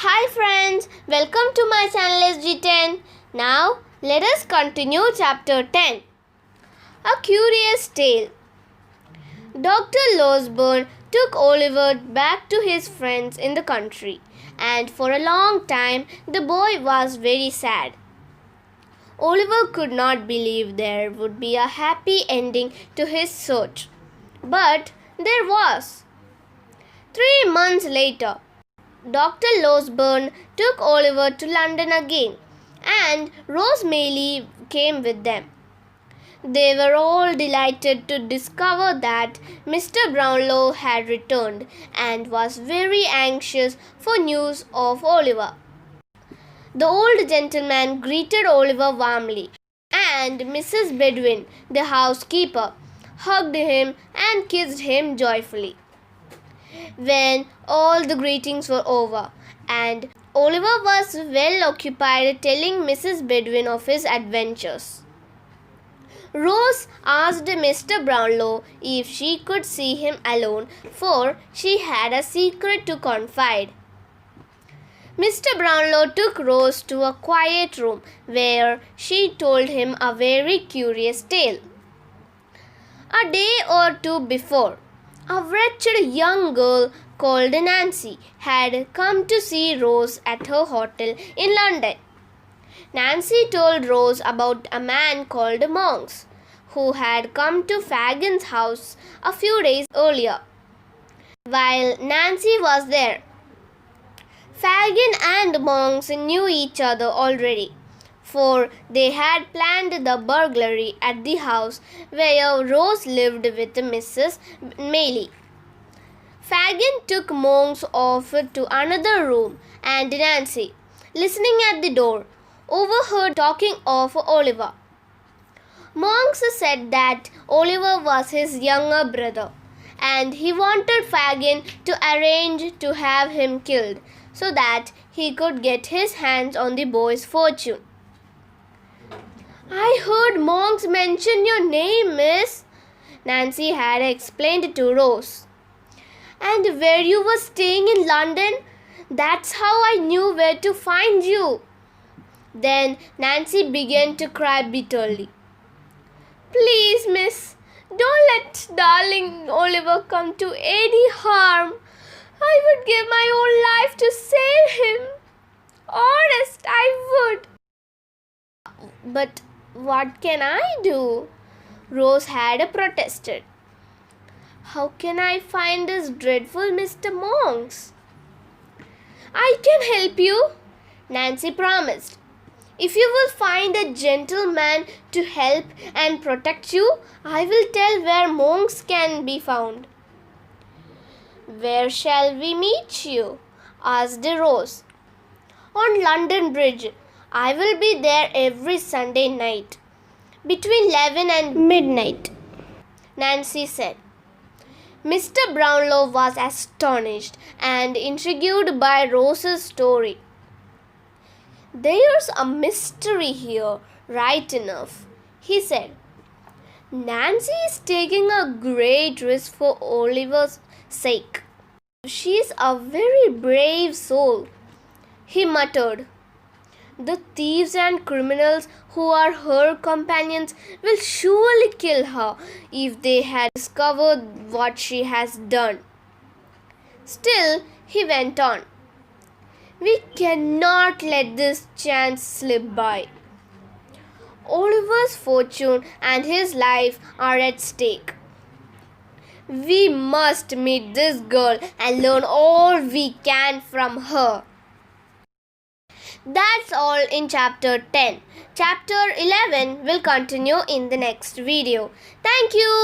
Hi friends, welcome to my channel SG10. Now let us continue chapter 10. A Curious Tale. Dr. Losburn took Oliver back to his friends in the country, and for a long time the boy was very sad. Oliver could not believe there would be a happy ending to his search. But there was. 3 months later, Dr. Losburn took Oliver to London again, and Rose Maylie came with them. They were all delighted to discover that Mr. Brownlow had returned and was very anxious for news of Oliver. The old gentleman greeted Oliver warmly, and Mrs. Bedwin, the housekeeper, hugged him and kissed him joyfully. When all the greetings were over, and Oliver was well occupied telling Mrs. Bedwin of his adventures, Rose asked Mr. Brownlow if she could see him alone, for she had a secret to confide. Mr. Brownlow took Rose to a quiet room where she told him a very curious tale. A day or two before, a wretched young girl called Nancy had come to see Rose at her hotel in London. Nancy told Rose about a man called Monks, who had come to Fagin's house a few days earlier. While Nancy was there, Fagin and Monks knew each other already, for they had planned the burglary at the house where Rose lived with Mrs. Maylie. Fagin took Monks off to another room, and Nancy, listening at the door, overheard talking of Oliver. Monks said that Oliver was his younger brother, and he wanted Fagin to arrange to have him killed so that he could get his hands on the boy's fortune. "I heard Monks mention your name, miss," Nancy had explained to Rose. "And where you were staying in London, that's how I knew where to find you." Then Nancy began to cry bitterly. "Please, miss, don't let darling Oliver come to any harm. I would give my own life to save him. Honest, I would." "But what can I do?" Rose had protested. "How can I find this dreadful Mr. Monks?" "I can help you," Nancy promised. "If you will find a gentleman to help and protect you, I will tell where Monks can be found." "Where shall we meet you?" asked Rose. "On London Bridge. I will be there every Sunday night, between 11 and midnight," Nancy said. Mr. Brownlow was astonished and intrigued by Rose's story. "There's a mystery here, right enough," he said. "Nancy is taking a great risk for Oliver's sake. She's a very brave soul," he muttered. "The thieves and criminals who are her companions will surely kill her if they had discovered what she has done." Still, he went on. "We cannot let this chance slip by. Oliver's fortune and his life are at stake. We must meet this girl and learn all we can from her." That's all in chapter 10. Chapter 11 will continue in the next video. Thank you.